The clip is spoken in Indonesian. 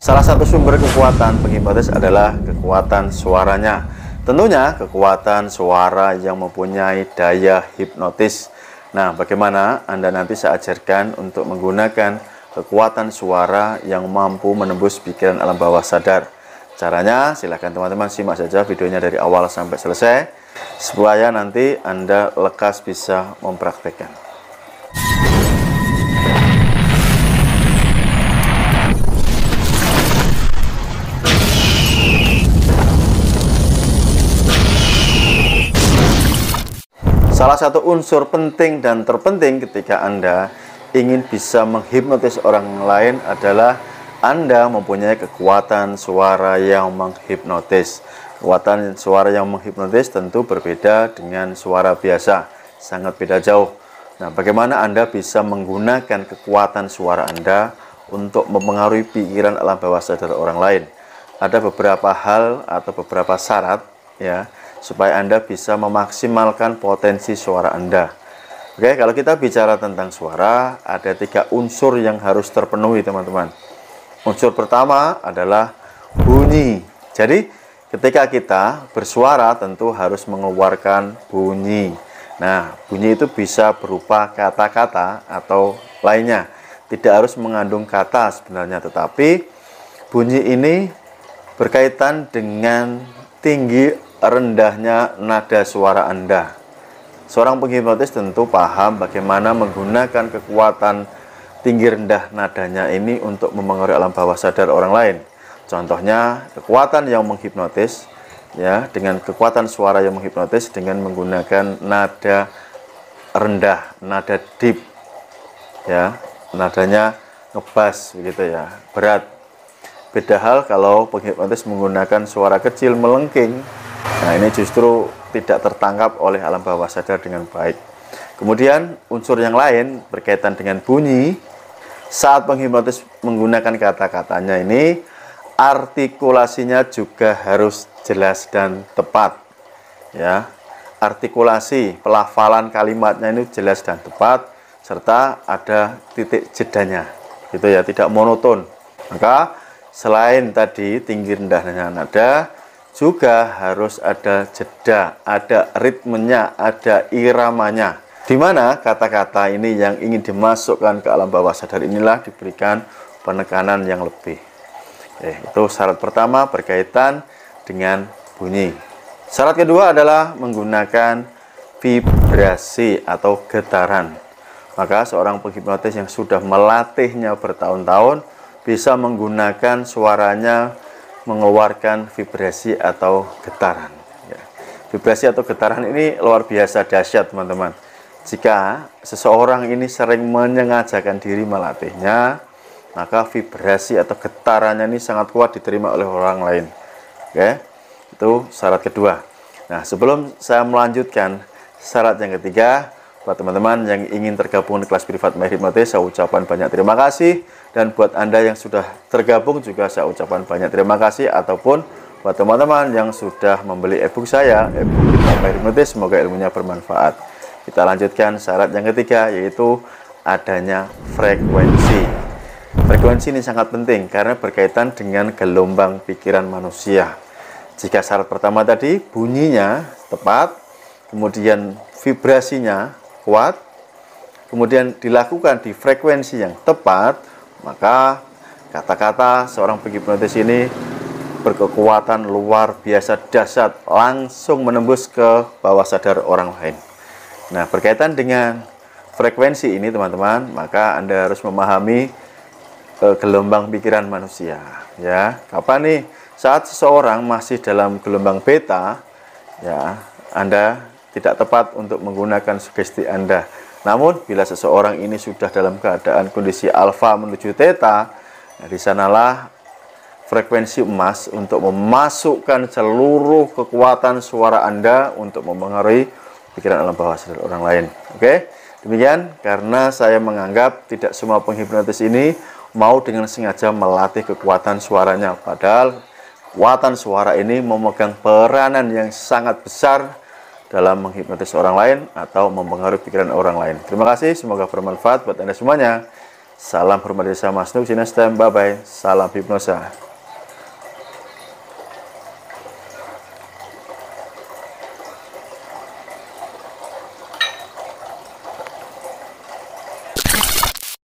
Salah satu sumber kekuatan penghipnotis adalah kekuatan suaranya. Tentunya kekuatan suara yang mempunyai daya hipnotis. Nah, bagaimana Anda nanti saya ajarkan untuk menggunakan kekuatan suara yang mampu menembus pikiran alam bawah sadar. Caranya silahkan teman-teman simak saja videonya dari awal sampai selesai, supaya nanti Anda lekas bisa mempraktekkan. Salah satu unsur penting dan terpenting ketika Anda ingin bisa menghipnotis orang lain adalah Anda mempunyai kekuatan suara yang menghipnotis. Kekuatan suara yang menghipnotis tentu berbeda dengan suara biasa, sangat beda jauh. Nah, bagaimana Anda bisa menggunakan kekuatan suara Anda untuk mempengaruhi pikiran alam bawah sadar orang lain? Ada beberapa hal atau beberapa syarat ya, supaya Anda bisa memaksimalkan potensi suara Anda. Oke, kalau kita bicara tentang suara, ada 3 unsur yang harus terpenuhi, teman-teman. Unsur pertama adalah bunyi. Jadi, ketika kita bersuara tentu harus mengeluarkan bunyi. Nah, bunyi itu bisa berupa kata-kata atau lainnya. Tidak harus mengandung kata sebenarnya, tetapi bunyi ini berkaitan dengan tinggi rendahnya nada suara Anda. Seorang penghipnotis tentu paham bagaimana menggunakan kekuatan tinggi rendah nadanya ini untuk mempengaruhi alam bawah sadar orang lain. Contohnya kekuatan yang menghipnotis ya, dengan kekuatan suara yang menghipnotis dengan menggunakan nada rendah, nada deep ya, nadanya ngebas begitu ya, berat. Beda hal kalau penghipnotis menggunakan suara kecil melengking. Nah, ini justru tidak tertangkap oleh alam bawah sadar dengan baik. Kemudian unsur yang lain berkaitan dengan bunyi. Saat penghipnotis menggunakan kata-katanya ini, artikulasinya juga harus jelas dan tepat. Ya, artikulasi, pelafalan kalimatnya ini jelas dan tepat, serta ada titik jedanya. Gitu ya, tidak monoton. Maka selain tadi tinggi rendahnya nada, juga harus ada jeda, ada ritmenya, ada iramanya. Di mana kata-kata ini yang ingin dimasukkan ke alam bawah sadar inilah diberikan penekanan yang lebih. Itu syarat pertama berkaitan dengan bunyi. Syarat kedua adalah menggunakan vibrasi atau getaran. Maka seorang penghipnotis yang sudah melatihnya bertahun-tahun bisa menggunakan suaranya mengeluarkan vibrasi atau getaran ya. Vibrasi atau getaran ini luar biasa dahsyat, teman-teman. Jika seseorang ini sering menyengajakan diri melatihnya, maka vibrasi atau getarannya ini sangat kuat diterima oleh orang lain. Oke, itu syarat kedua. Nah, sebelum saya melanjutkan syarat yang ketiga, buat teman-teman yang ingin tergabung di kelas privat My Hipnotis, saya ucapkan banyak terima kasih. Dan buat Anda yang sudah tergabung juga saya ucapkan banyak terima kasih. Ataupun buat teman-teman yang sudah membeli ebook saya, ebook Privat My Hipnotis, semoga ilmunya bermanfaat. Kita lanjutkan syarat yang ketiga, yaitu adanya frekuensi. Frekuensi ini sangat penting karena berkaitan dengan gelombang pikiran manusia. Jika syarat pertama tadi bunyinya tepat, kemudian vibrasinya kuat, kemudian dilakukan di frekuensi yang tepat, maka kata-kata seorang penghipnotis ini berkekuatan luar biasa dahsyat, langsung menembus ke bawah sadar orang lain. Nah, berkaitan dengan frekuensi ini, teman-teman, maka Anda harus memahami gelombang pikiran manusia. Ya, kapan nih? Saat seseorang masih dalam gelombang beta, ya, Anda tidak tepat untuk menggunakan sugesti Anda. Namun, bila seseorang ini sudah dalam keadaan kondisi alfa menuju theta, nah, di sanalah frekuensi emas untuk memasukkan seluruh kekuatan suara Anda untuk mempengaruhi pikiran alam bawah sadar orang lain. Oke, demikian karena saya menganggap tidak semua penghipnotis ini mau dengan sengaja melatih kekuatan suaranya. Padahal kekuatan suara ini memegang peranan yang sangat besar dalam menghipnotis orang lain atau mempengaruhi pikiran orang lain. Terima kasih, semoga bermanfaat buat Anda semuanya. Salam hormat dari saya Mas Nuk. See you next time. Bye bye. Salam hipnosa.